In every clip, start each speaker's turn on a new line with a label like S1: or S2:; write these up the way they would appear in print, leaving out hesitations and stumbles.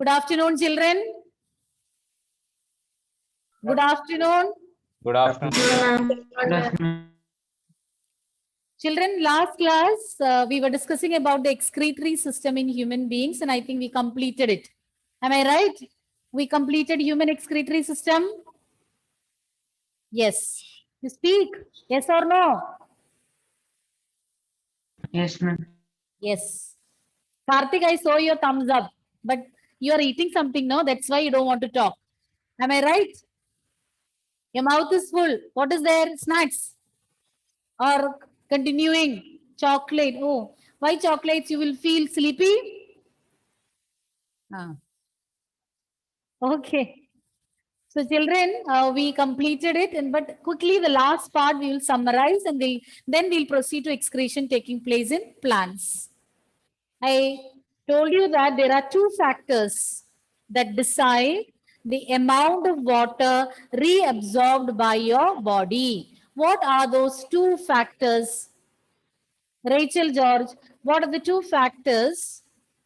S1: Good afternoon, children. Good afternoon.
S2: Good afternoon.
S1: Children, last class, we were discussing about the excretory system in human beings, and I think we completed it. Am I right? We completed human excretory system? Yes. You speak? Yes or no?
S3: Yes, ma'am.
S1: Yes. Karthik, I saw your thumbs up, but you are eating something, no? That's why you don't want to talk. Am I right? Your mouth is full. What is there? Snacks? Or continuing? Chocolate. Oh, why chocolates? You will feel sleepy? Ah. Okay. So children, we completed it, and but quickly the last part we will summarize, and then we'll proceed to excretion taking place in plants. I told you that there are two factors that decide the amount of water reabsorbed by your body. What are those two factors? Rachel, George, what are the two factors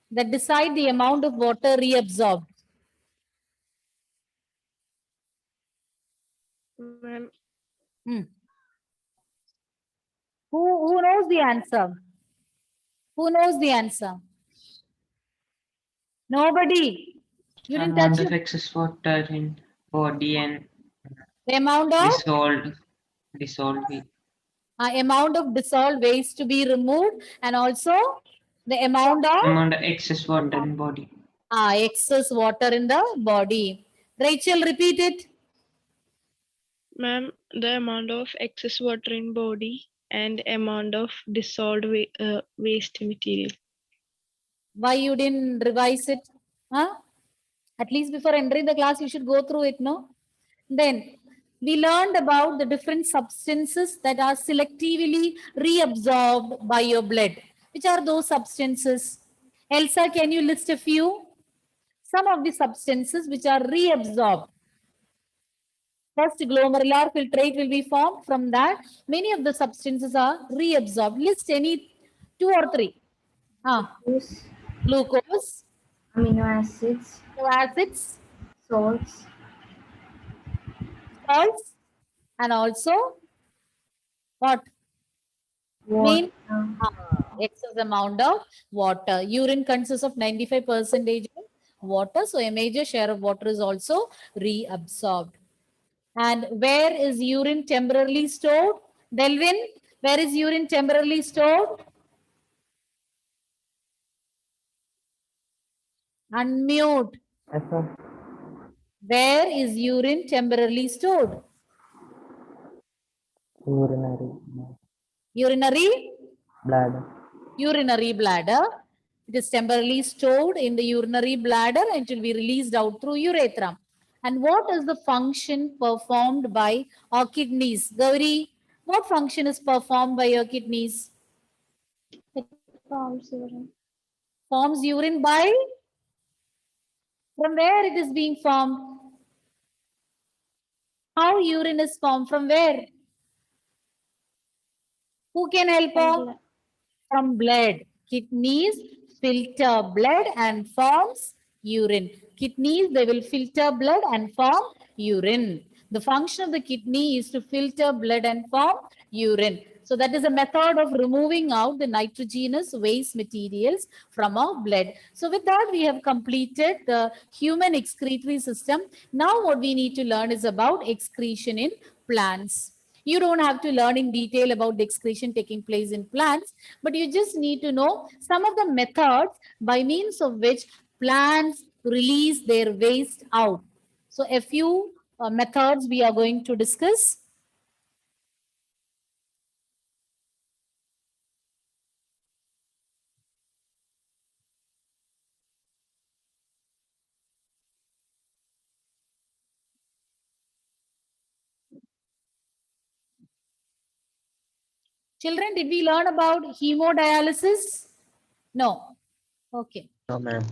S1: that decide the amount of water reabsorbed? Hmm. Who knows the answer? Who knows the answer? Nobody. You didn't touch
S3: Amount of
S1: it.
S3: excess water in body and
S1: The amount of
S3: dissolved
S1: amount of dissolved waste to be removed, and also the amount of
S3: excess water in body.
S1: excess water in the body. Rachel, repeat it.
S4: Ma'am, the amount of excess water in body and amount of dissolved waste material.
S1: Why you didn't revise it? Huh? At least before entering the class, you should go through it, no? Then we learned about the different substances that are selectively reabsorbed by your blood. Which are those substances? Elsa, can you list a few? Some of the substances which are reabsorbed. First, glomerular filtrate will be formed. From that, many of the substances are reabsorbed. List any two or three. Glucose,
S5: Amino acids,
S1: acids,
S5: salts,
S1: salts, and also what? Main excess amount of water. Urine consists of 95% water. So a major share of water is also reabsorbed. And where is urine temporarily stored? Delvin, where is urine temporarily stored? Unmute.
S3: Yes, sir.
S1: Where is urine temporarily stored?
S3: Urinary
S1: Urinary?
S3: bladder.
S1: Urinary bladder. It is temporarily stored in the urinary bladder and it will be released out through urethra. And what is the function performed by our kidneys? Gauri, what function is performed by your kidneys?
S5: forms urine.
S1: Forms urine by? From where it is being formed? How urine is formed? From where? Who can help out? From blood. Kidneys filter blood and forms urine. Kidneys, they will filter blood and form urine. The function of the kidney is to filter blood and form urine. So that is a method of removing out the nitrogenous waste materials from our blood. So with that, we have completed the human excretory system. Now what we need to learn is about excretion in plants. You don't have to learn in detail about the excretion taking place in plants, but you just need to know some of the methods by means of which plants release their waste out. So a few methods we are going to discuss. Children, did we learn about hemodialysis? No. Okay.
S3: No, ma'am.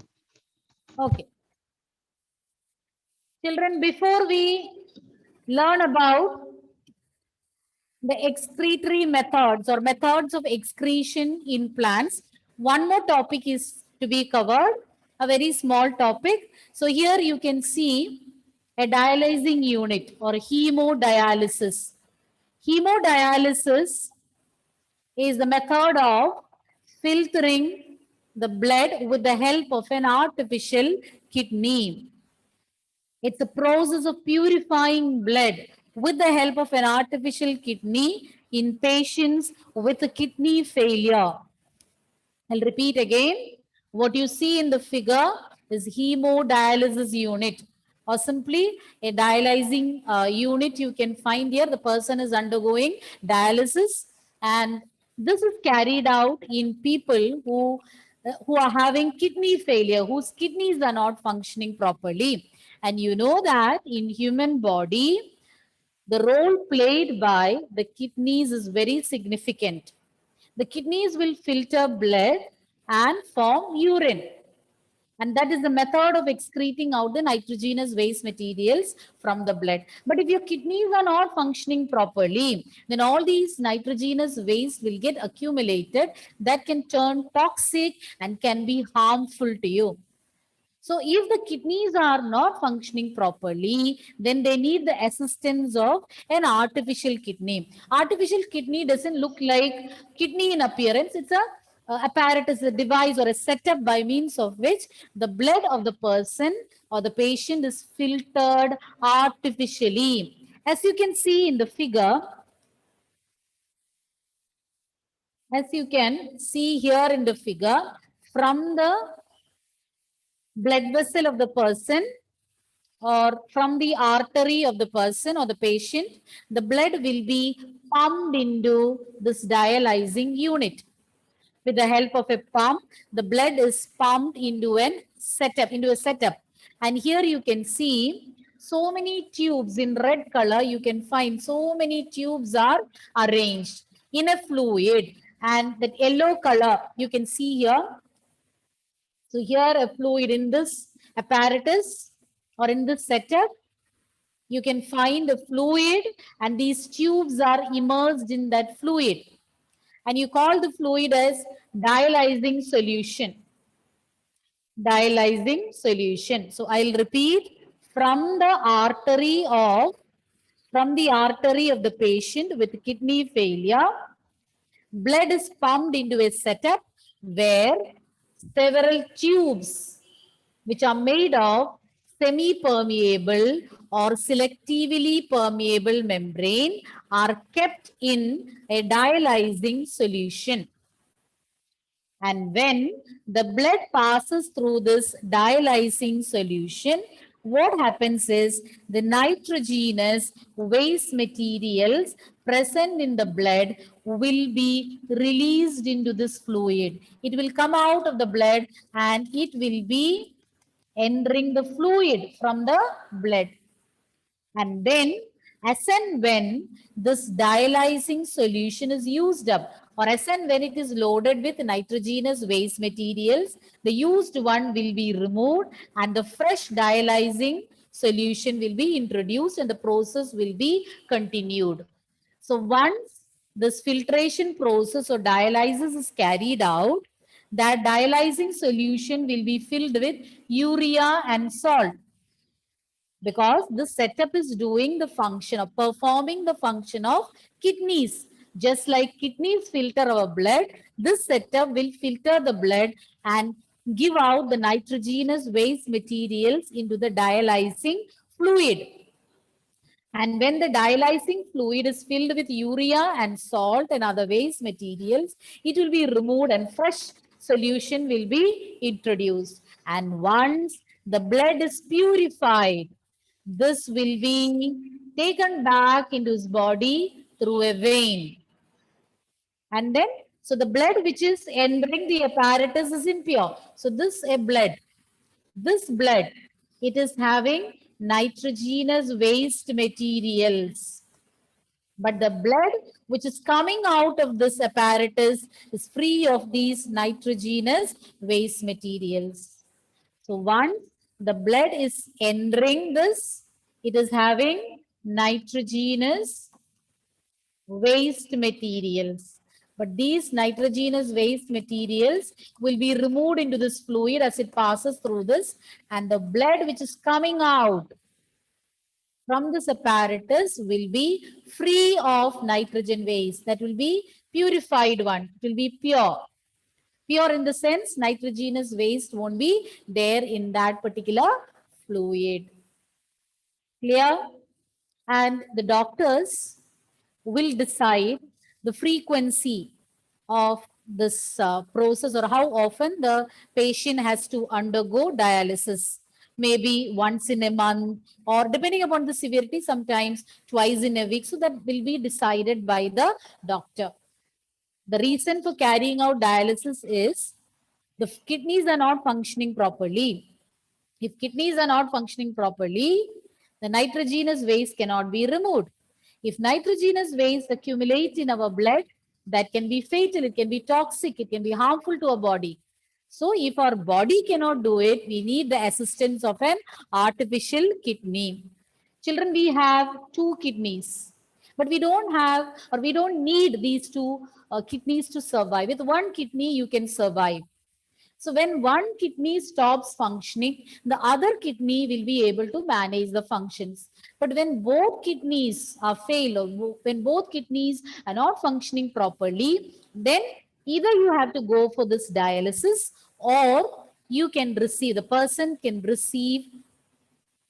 S1: Okay. Children, before we learn about the excretory methods or methods of excretion in plants, one more topic is to be covered. a very small topic. So here you can see a dialyzing unit or hemodialysis. Hemodialysis is the method of filtering the blood with the help of an artificial kidney. It's a process of purifying blood with the help of an artificial kidney in patients with a kidney failure. I'll repeat again. What you see in the figure is hemodialysis unit or simply a dialyzing unit you can find here. The person is undergoing dialysis and this is carried out in people who are having kidney failure, whose kidneys are not functioning properly. And you know that in human body, the role played by the kidneys is very significant. The kidneys will filter blood and form urine. And that is the method of excreting out the nitrogenous waste materials from the blood. But if your kidneys are not functioning properly, then all these nitrogenous waste will get accumulated that can turn toxic and can be harmful to you. So if the kidneys are not functioning properly, then they need the assistance of an artificial kidney. Artificial kidney doesn't look like kidney in appearance. It's a apparatus, a device or a setup by means of which the blood of the person or the patient is filtered artificially. As you can see in the figure, as you can see here in the figure, from the blood vessel of the person or from the artery of the person or the patient, the blood will be pumped into this dialyzing unit. With the help of a pump, the blood is pumped into a setup. And here you can see so many tubes in red color. You can find so many tubes are arranged in a fluid. And that yellow color you can see here. So here a fluid in this apparatus or in this setup, you can find a fluid and these tubes are immersed in that fluid. And you call the fluid as dialyzing solution. Dialyzing solution. So I'll repeat, from the artery of the patient with kidney failure, blood is pumped into a setup where several tubes which are made of semi-permeable or selectively permeable membrane are kept in a dialyzing solution. And when the blood passes through this dialyzing solution, what happens is the nitrogenous waste materials present in the blood will be released into this fluid. It will come out of the blood and it will be entering the fluid from the blood. And then as and when this dialyzing solution is used up or as and when it is loaded with nitrogenous waste materials, the used one will be removed and the fresh dialyzing solution will be introduced and the process will be continued. So once this filtration process or dialysis is carried out, that dialyzing solution will be filled with urea and salt. Because this setup is doing the function of performing the function of kidneys. Just like kidneys filter our blood, this setup will filter the blood and give out the nitrogenous waste materials into the dialyzing fluid. And when the dialyzing fluid is filled with urea and salt and other waste materials, it will be removed and fresh solution will be introduced. And once the blood is purified, this will be taken back into his body through a vein. And then, so the blood which is entering the apparatus is impure. So this blood, it is having nitrogenous waste materials. But the blood which is coming out of this apparatus is free of these nitrogenous waste materials. So once the blood is entering this, it is having nitrogenous waste materials. But these nitrogenous waste materials will be removed into this fluid as it passes through this, and the blood which is coming out from this apparatus will be free of nitrogen waste. That will be purified one. It will be pure. Pure in the sense nitrogenous waste won't be there in that particular fluid. Clear? And the doctors will decide the frequency of this process, or how often the patient has to undergo dialysis. Maybe once in a month, or depending upon the severity, sometimes twice in a week. So that will be decided by the doctor. The reason for carrying out dialysis is the kidneys are not functioning properly. If kidneys are not functioning properly, the nitrogenous waste cannot be removed. If nitrogenous waste accumulates in our blood, that can be fatal, it can be toxic, it can be harmful to our body. So if our body cannot do it, we need the assistance of an artificial kidney. Children, we have two kidneys, but we don't have, or we don't need these two kidneys to survive. With one kidney, you can survive. So when one kidney stops functioning, the other kidney will be able to manage the functions. But when both kidneys are failed, or when both kidneys are not functioning properly, then either you have to go for this dialysis, or you can receive, the person can receive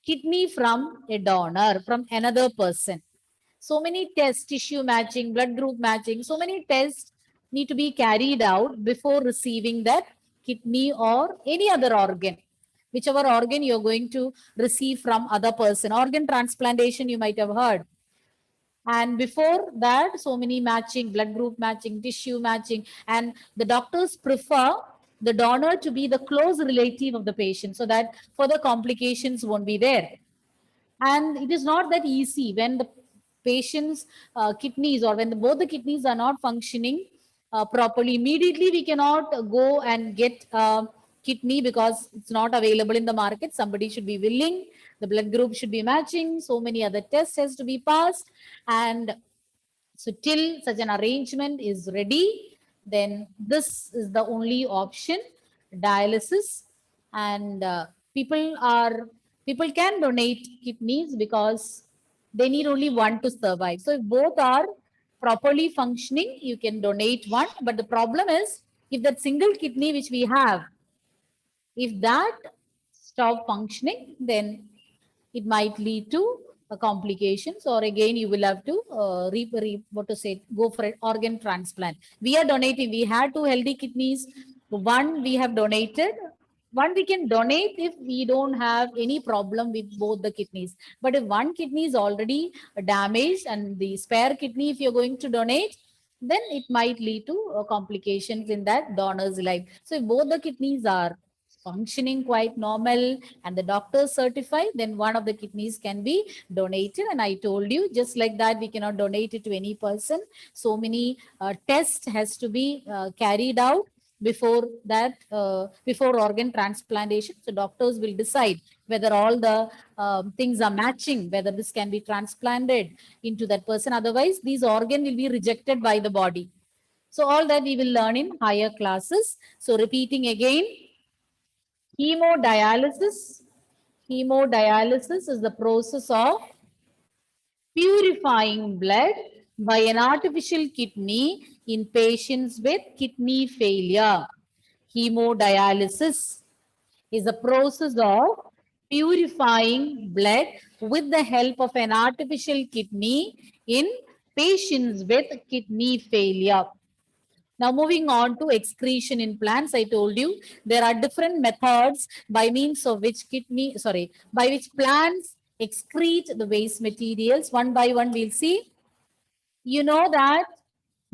S1: kidney from a donor, from another person. So many tests, tissue matching, blood group matching, so many tests need to be carried out before receiving that kidney or any other organ, whichever organ you're going to receive from other person. Organ transplantation, you might have heard. And before that, so many matching, blood group matching, tissue matching, and the doctors prefer the donor to be the close relative of the patient so that further complications won't be there. And it is not that easy when the patient's kidneys, or when both the kidneys are not functioning properly. Immediately, we cannot go and get kidney because it's not available in the market. Somebody should be willing. The blood group should be matching. So many other tests has to be passed. And so till such an arrangement is ready, then this is the only option, dialysis. And people can donate kidneys because they need only one to survive. So if both are properly functioning, you can donate one. But the problem is, if that single kidney which we have, if that stop functioning, then it might lead to complications, or again you will have to go for an organ transplant. We are donating. We had two healthy kidneys. One we have donated. One we can donate if we don't have any problem with both the kidneys. But if one kidney is already damaged and the spare kidney, if you're going to donate, then it might lead to complications in that donor's life. So if both the kidneys are functioning quite normal and the doctor certified, then one of the kidneys can be donated. And I told you, just like that, we cannot donate it to any person. So many tests has to be carried out before that, before organ transplantation. So doctors will decide whether all the things are matching, whether this can be transplanted into that person. Otherwise, these organ will be rejected by the body. So all that we will learn in higher classes. So repeating again, hemodialysis. Hemodialysis is the process of purifying blood by an artificial kidney in patients with kidney failure. Hemodialysis is a process of purifying blood with the help of an artificial kidney in patients with kidney failure. Now moving on to excretion in plants, I told you there are different methods by means of which by which plants excrete the waste materials. One by one we'll see. You know that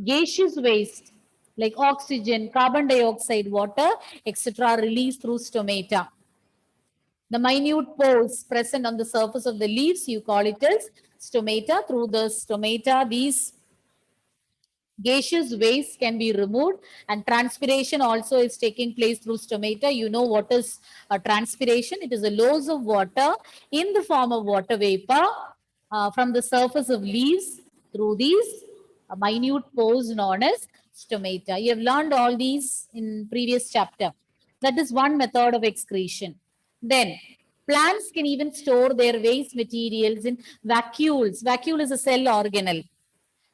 S1: gaseous waste like oxygen, carbon dioxide, water, etc. are released through stomata. The minute pores present on the surface of the leaves, you call it as stomata. Through the stomata, these gaseous waste can be removed, and transpiration also is taking place through stomata. You know what is transpiration? It is a loss of water in the form of water vapor from the surface of leaves through these minute pores known as stomata. You have learned all these in previous chapter. That is one method of excretion. Then plants can even store their waste materials in vacuoles. Vacuole is a cell organelle.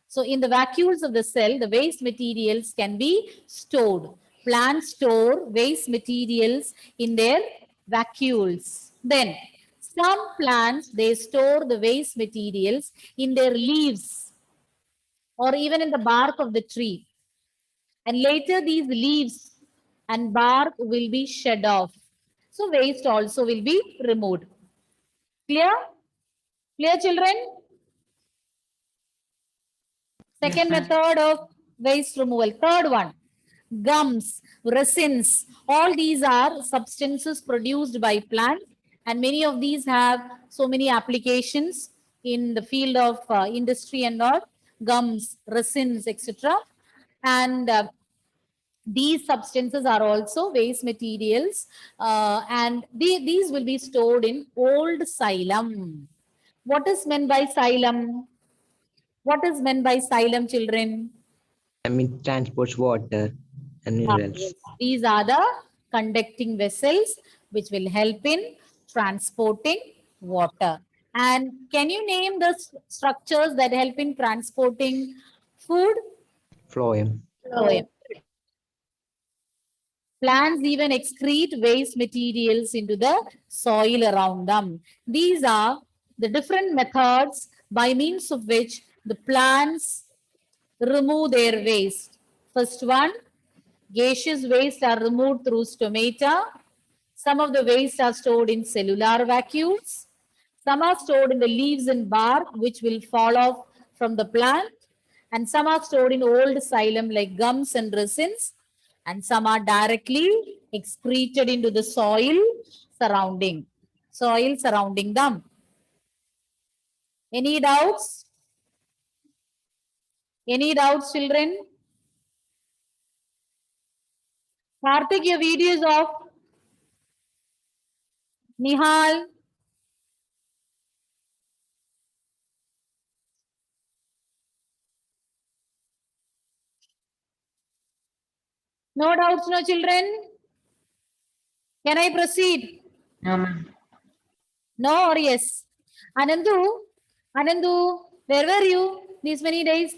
S1: So in the vacuoles of the cell, the waste materials can be stored. Plants store waste materials in their vacuoles. Then some plants, they store the waste materials in their leaves or even in the bark of the tree. And later these leaves and bark will be shed off. So waste also will be removed. Clear? Clear, children? Second method of waste removal. Third one, gums, resins. All these are substances produced by plants, and many of these have so many applications in the field of industry and all. Gums, resins, etc. And these substances are also waste materials, and these will be stored in old xylem. What is meant by xylem? What is meant by xylem, children?
S3: I mean, transports water and
S1: Ah,
S3: minerals.
S1: yes. These are the conducting vessels which will help in transporting water. And can you name the structures that help in transporting food?
S3: Phloem.
S1: Phloem. Plants even excrete waste materials into the soil around them. These are the different methods by means of which the plants remove their waste. First one, gaseous waste are removed through stomata. Some of the waste are stored in cellular vacuoles. Some are stored in the leaves and bark, which will fall off from the plant. And some are stored in old xylem like gums and resins. And some are directly excreted into the soil surrounding them. Any doubts? Any doubts, children? Karthik, your video is off. Nihal. No doubts, no children? Can I proceed?
S3: No, ma'am.
S1: No or yes? Anandu, Anandu, where were you these many days?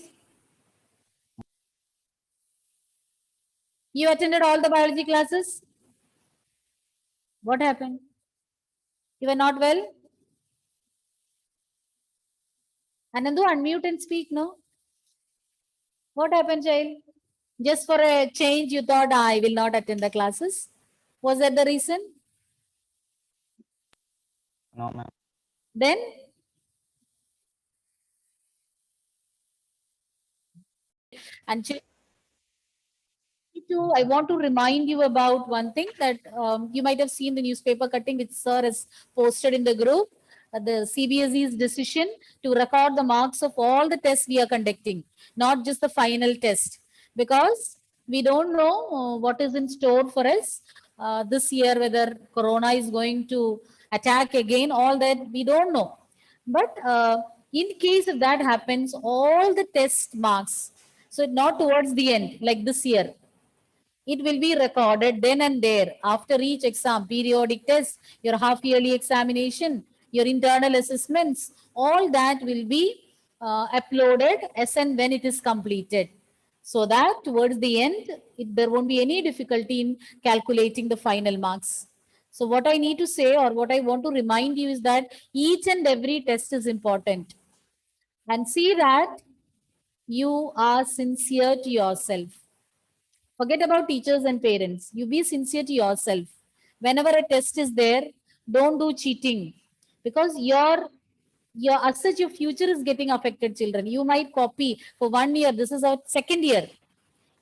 S1: You attended all the biology classes? What happened? You were not well? Anandu, unmute and speak, no? What happened, child? Just for a change, you thought I will not attend the classes? Was that the reason?
S2: No, ma'am.
S1: Then? And I want to remind you about one thing that you might have seen the newspaper cutting which sir has posted in the group. The CBSE's decision to record the marks of all the tests we are conducting, not just the final test, because we don't know what is in store for us this year, whether Corona is going to attack again, all that we don't know. But in case if that happens, all the test marks, so not towards the end, like this year, it will be recorded then and there after each exam, periodic test, your half yearly examination, your internal assessments, all that will be uploaded as and when it is completed. So that towards the end, there won't be any difficulty in calculating the final marks. So what I need to say or what I want to remind you is that each and every test is important. And see that you are sincere to yourself. Forget about teachers and parents. You be sincere to yourself. Whenever a test is there, don't do cheating because as such your future is getting affected, children. You might copy for 1 year. This is our second year.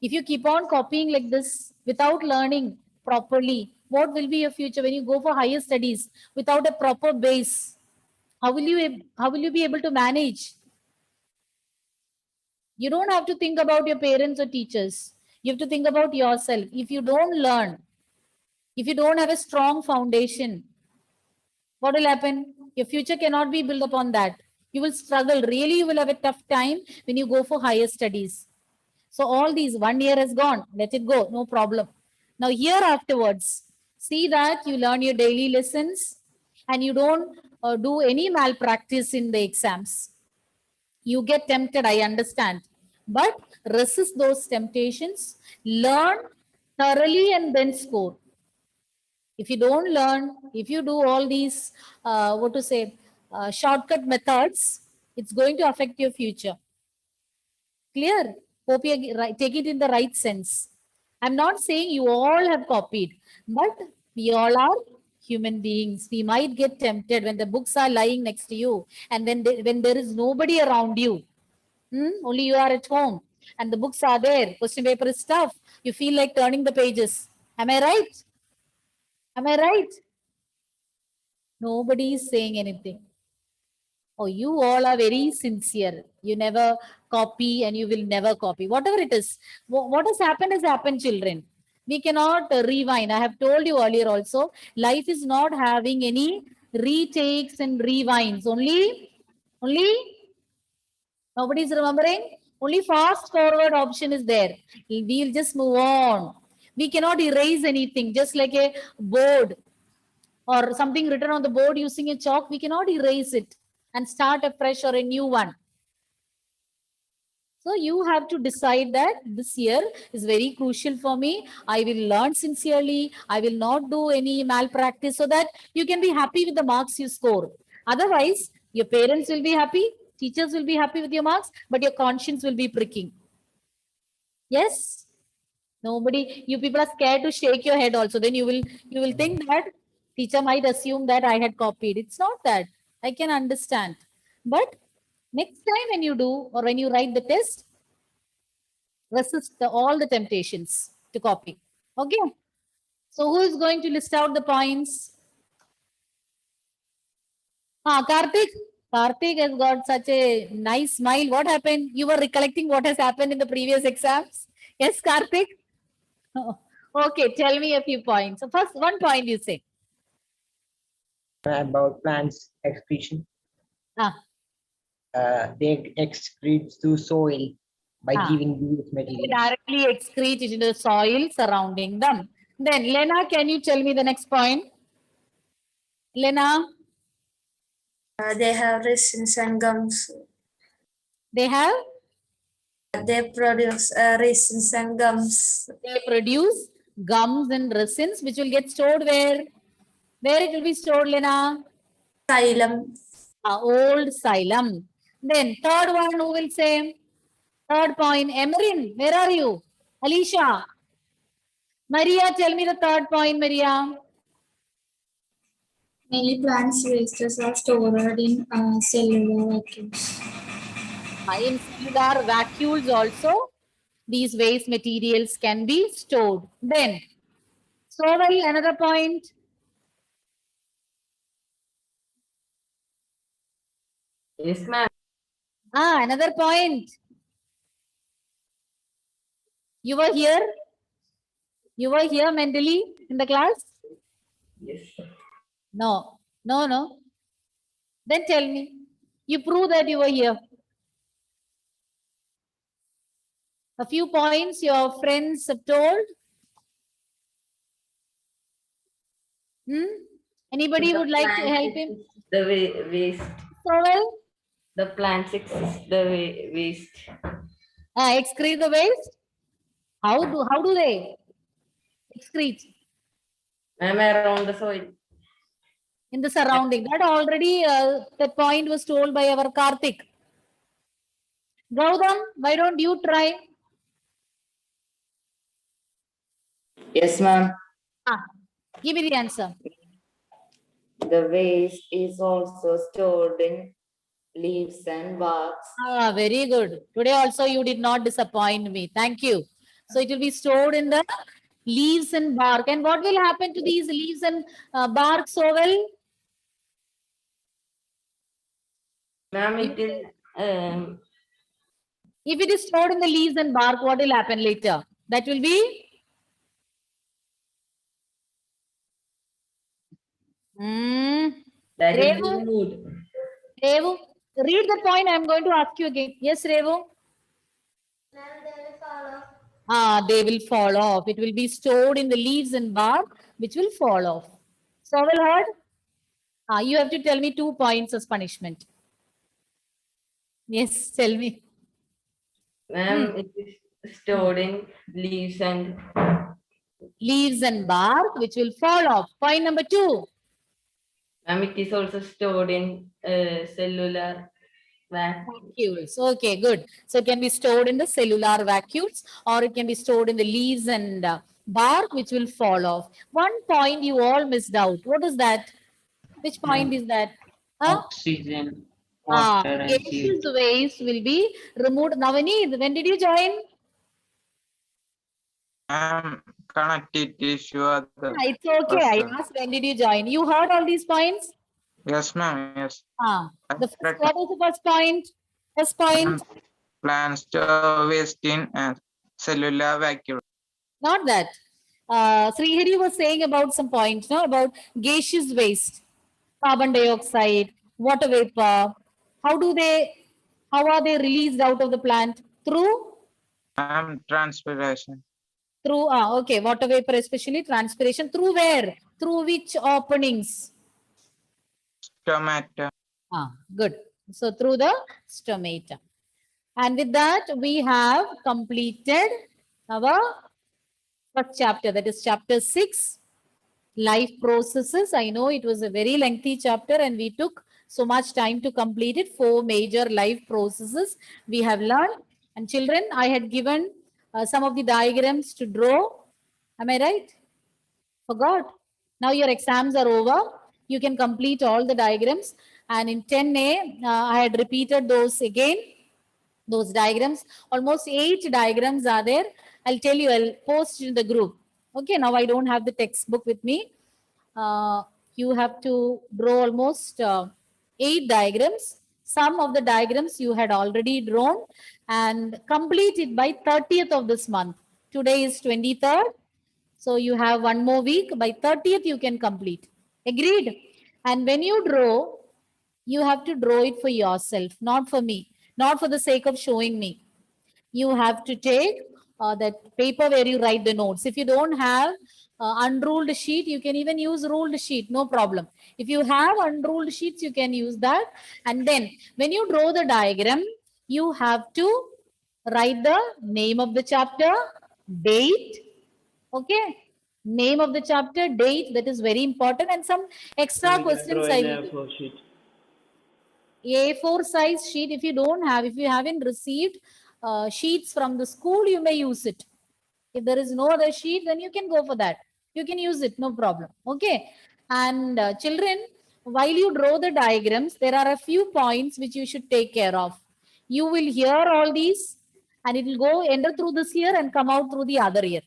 S1: If you keep on copying like this without learning properly, what will be your future when you go for higher studies without a proper base? How will you be able to manage? You don't have to think about your parents or teachers. You have to think about yourself. If you don't learn, if you don't have a strong foundation, what will happen? Your future cannot be built upon that. You will struggle. Really, you will have a tough time when you go for higher studies. So all these 1 year is gone. Let it go. No problem. Now here afterwards, see that you learn your daily lessons and you don't do any malpractice in the exams. You get tempted, I understand. But resist those temptations, learn thoroughly and then score. If you don't learn, if you do all these, shortcut methods, it's going to affect your future. Clear? Hope you take it in the right sense. I'm not saying you all have copied, but we all are human beings. We might get tempted when the books are lying next to you and when there is nobody around you. Only you are at home and the books are there. Question paper is tough. You feel like turning the pages. Am I right? Am I right? Nobody is saying anything. Oh, you all are very sincere. You never copy and you will never copy. Whatever it is, what has happened, children. We cannot rewind. I have told you earlier also, life is not having any retakes and rewinds. Only nobody is remembering. Only fast forward option is there. We'll just move on. We cannot erase anything, just like a board or something written on the board using a chalk. We cannot erase it and start a fresh or a new one. So you have to decide that this year is very crucial for me. I will learn sincerely. I will not do any malpractice so that you can be happy with the marks you score. Otherwise, your parents will be happy, teachers will be happy with your marks, but your conscience will be pricking. Yes? Nobody, you people are scared to shake your head also. Then you will think that teacher might assume that I had copied. It's not that. I can understand. But next time when you do or when you write the test, resist all the temptations to copy. Okay. So who is going to list out the points? Karthik. Karthik has got such a nice smile. What happened? You were recollecting what has happened in the previous exams? Yes, Karthik? Oh, okay, tell me a few points. So first, 1 point you say.
S3: About plants excretion.
S1: Ah.
S3: They excrete through soil by giving these
S1: They
S3: materials.
S1: directly excrete it into the soil surrounding them. Then, Lena, can you tell me the next point? Lena?
S5: They have resins and gums.
S1: They have?
S5: They produce resins and gums.
S1: They produce gums and resins, which will get stored where? Where it will be stored, Lena?
S5: Xylem.
S1: Old xylem. Then, third one, who will say? Third point, Emerin, where are you? Alicia. Maria, tell me the third point, Maria.
S5: Many plants wastes are stored in cellular vacuums.
S1: In cellular vacuoles also, these waste materials can be stored. Then, Soval, another point.
S6: Yes, ma'am.
S1: Another point. You were here? You were here mentally in the class?
S6: Yes.
S1: No. Then tell me. You prove that you were here. A few points your friends have told. Anybody would like to help him?
S6: The waste.
S1: Soval?
S6: The plants exist the waste.
S1: Excrete the waste? How do they excrete?
S6: Ma'am, around the soil.
S1: In the surrounding. That already, that point was told by our Karthik. Gautam, why don't you try?
S6: Yes, ma'am.
S1: Give me the answer.
S6: The waste is also stored in leaves and barks.
S1: Very good. Today also you did not disappoint me. Thank you. So it will be stored in the leaves and bark. And what will happen to these leaves and bark, Soval?
S6: Ma'am, it will.
S1: If it is stored in the leaves and bark, what will happen later? That will be?
S6: That
S1: Revu?
S6: will be removed.
S1: Revu, read the point. I am going to ask you again. Yes, Revu?
S5: Ma'am, they will follow
S1: They will fall off. It will be stored in the leaves and bark, which will fall off. So well heard? You have to tell me 2 points as punishment. Yes, tell me.
S6: Ma'am, it is stored in leaves and
S1: Leaves and bark, which will fall off. Point number 2.
S6: ma'am, it is also stored in cellular
S1: Vacuoles. Okay, good. So it can be stored in the cellular vacuoles or it can be stored in the leaves and bark, which will fall off. 1 point you all missed out. What is that? Which point is that? Huh?
S2: Oxygen, water, and
S1: Gaseous
S2: CO2.
S1: waste will be removed. Navani, when did you join?
S7: Connective tissue.
S1: It's okay. I asked when did you join? You heard all these points?
S7: Yes, ma'am. Yes.
S1: The first, what is the first point? First point,
S7: Plants store waste in cellular vacuole.
S1: not that. Srihari was saying about some points, no, about gaseous waste, carbon dioxide, water vapor. How are they released out of the plant? Through
S7: Transpiration.
S1: okay, water vapor, especially transpiration. Through where? Through which openings?
S7: Stomata.
S1: Good. So through the stomata. And with that, we have completed our first chapter, that is chapter 6, life processes. I know it was a very lengthy chapter and we took so much time to complete it. 4 major life processes we have learned. And children, I had given some of the diagrams to draw. Am I right? Forgot. Now your exams are over. You can complete all the diagrams. And in 10A, I had repeated those again. Those diagrams, almost 8 diagrams are there. I'll tell you, I'll post in the group. Okay, now I don't have the textbook with me. You have to draw almost 8 diagrams. Some of the diagrams you had already drawn and complete it by 30th of this month. Today is 23rd. So you have 1 more week. By 30th, you can complete. Agreed? And when you draw, you have to draw it for yourself, not for me, not for the sake of showing me. You have to take that paper where you write the notes. If you don't have unruled sheet, you can even use ruled sheet, no problem. If you have unruled sheets, you can use that. And then when you draw the diagram, you have to write the name of the chapter, date, okay? Name of the chapter, date, that is very important, and some extra questions I will do. A4 size sheet, if you haven't received sheets from the school, you may use it. If there is no other sheet, then you can go for that. You can use it, no problem. Okay. And children, while you draw the diagrams, there are a few points which you should take care of. You will hear all these and it will go enter through this ear and come out through the other ear.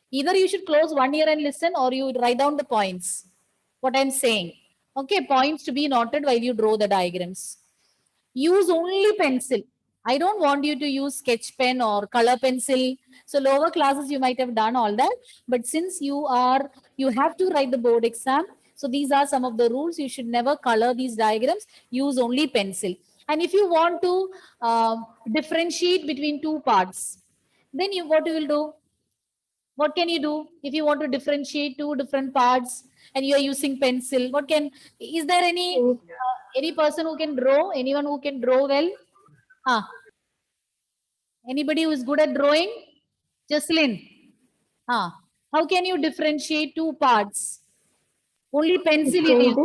S1: Either you should close one ear and listen, or you write down the points. What I'm saying. Okay, points to be noted while you draw the diagrams. Use only pencil. I don't want you to use sketch pen or color pencil. So lower classes, you might have done all that. But since you have to write the board exam. So these are some of the rules. You should never color these diagrams. Use only pencil. And if you want to differentiate between 2 parts, then what you will do? What can you do if you want to differentiate 2 different parts and you are using pencil? Is there any person who can draw? Anyone who can draw well? Anybody who is good at drawing? Jocelyn. How can you differentiate 2 parts? Only pencil you use.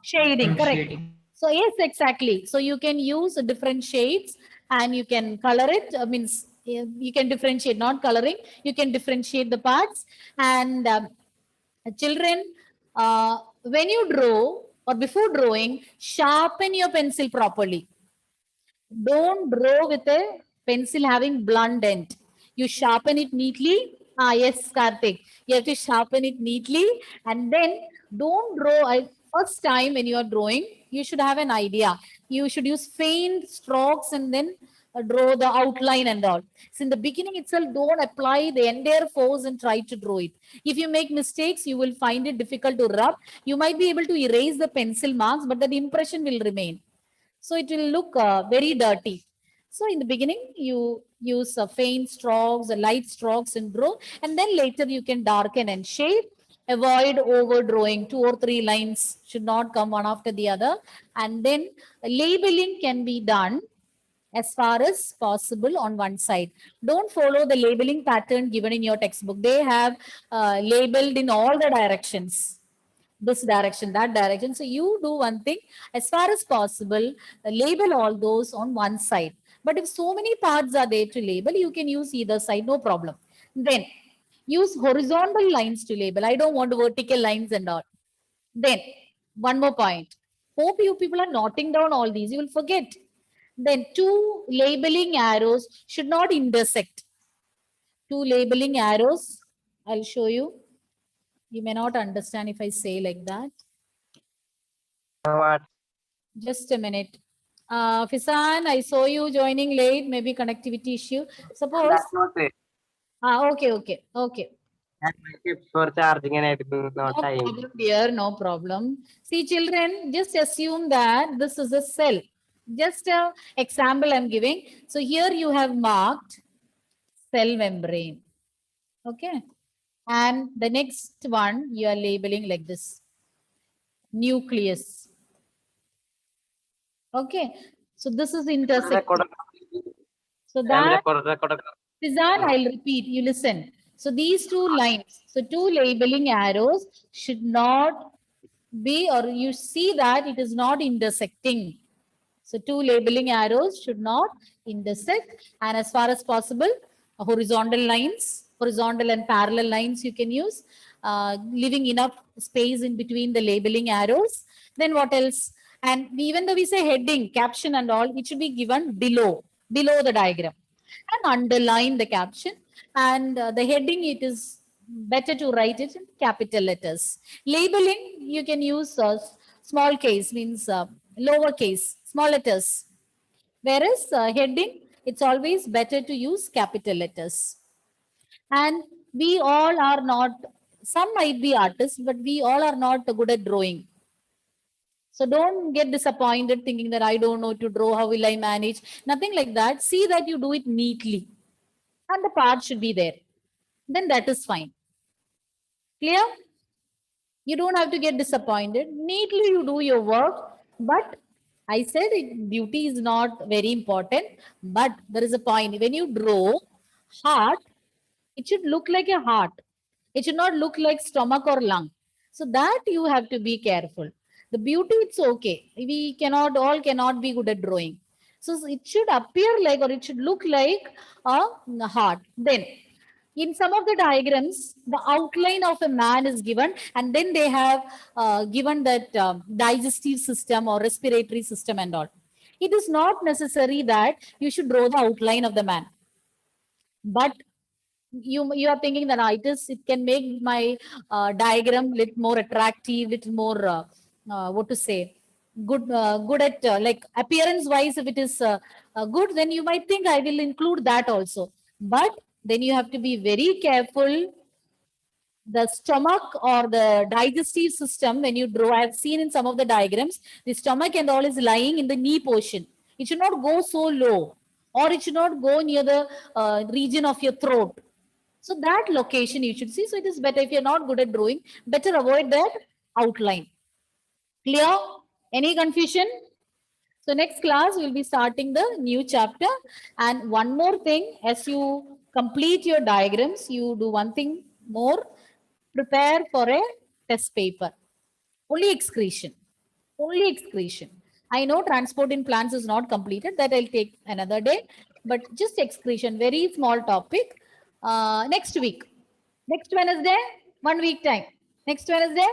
S1: Shading, correct. So yes, exactly. So you can use different shades and you can color it. Means you can differentiate, not coloring. You can differentiate the parts. And children, when you draw or before drawing, sharpen your pencil properly. Don't draw with a pencil having blunt end. You sharpen it neatly. Yes, Karthik. You have to sharpen it neatly and then don't draw. First time when you are drawing, you should have an idea. You should use faint strokes and then draw the outline and all. So in the beginning itself, don't apply the entire force and try to draw it. If you make mistakes, you will find it difficult to rub. You might be able to erase the pencil marks, but that impression will remain. So it will look very dirty. So in the beginning, you use faint strokes, light strokes and draw, and then later you can darken and shade. Avoid overdrawing. 2 or 3 lines should not come one after the other. And then labeling can be done as far as possible on one side. Don't follow the labeling pattern given in your textbook. They have labeled in all the directions, this direction, that direction. So you do one thing, as far as possible, label all those on one side. But if so many parts are there to label, you can use either side, no problem. Then use horizontal lines to label. I don't want vertical lines and all. Then one more point. Hope you people are noting down all these. You will forget. Then 2 labeling arrows should not intersect. 2 labeling arrows. I'll show you. You may not understand if I say like that.
S3: What?
S1: Just a minute. Fisan, I saw you joining late, maybe connectivity issue. Suppose.
S3: That's not it.
S1: Okay.
S3: And my tips for charging and everything, no
S1: No
S3: time.
S1: problem, dear, no problem. See, children, just assume that this is a cell. Just a example I'm giving. So here you have marked cell membrane. Okay. And the next one you are labeling like this. Nucleus. Okay. So this is intersecting. So that, Fizan, I'll repeat, you listen. So these 2 lines, so 2 labeling arrows should not be, or you see that it is not intersecting. So 2 labeling arrows should not intersect, and as far as possible, horizontal lines, horizontal and parallel lines you can use, leaving enough space in between the labeling arrows. Then what else? And even though we say heading, caption and all, it should be given below the diagram, and underline the caption. And the heading, it is better to write it in capital letters. Labeling, you can use small case, means lower case, small letters. Whereas heading, it's always better to use capital letters. And we all are not, some might be artists, but we all are not good at drawing. So don't get disappointed thinking that I don't know to draw, how will I manage? Nothing like that. See that you do it neatly. And the part should be there. Then that is fine. Clear? You don't have to get disappointed. Neatly you do your work. But I said beauty is not very important. But there is a point. When you draw heart, it should look like a heart. It should not look like stomach or lung. So that you have to be careful. The beauty, it's okay. We all cannot be good at drawing. So it should appear like, or it should look like a heart. Then in some of the diagrams, the outline of a man is given, and then they have given that digestive system or respiratory system and all. It is not necessary that you should draw the outline of the man. But you are thinking that it can make my diagram little more attractive, little more what to say, good at like appearance wise. If it is good, then you might think I will include that also. But then you have to be very careful. The stomach or the digestive system, when you draw, I've seen in some of the diagrams, the stomach and all is lying in the knee portion. It should not go so low, or it should not go near the region of your throat. So that location you should see. So it is better, if you're not good at drawing, better avoid that outline. Clear? Any confusion? So next class, we'll be starting the new chapter. And one more thing, as you complete your diagrams, you do one thing more. Prepare for a test paper. Only excretion. Only excretion. I know transport in plants is not completed. That I'll take another day. But just excretion, very small topic. Next week. Next Wednesday, 1 week time. Next Wednesday?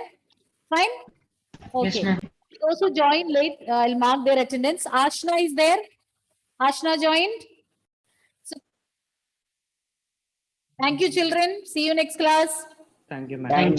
S1: Fine? Okay.
S2: Yes, ma'am.
S1: Those who joined late, I'll mark their attendance. Ashna is there? Ashna joined? So, thank you, children. See you next class.
S2: Thank you, ma'am. Thank you.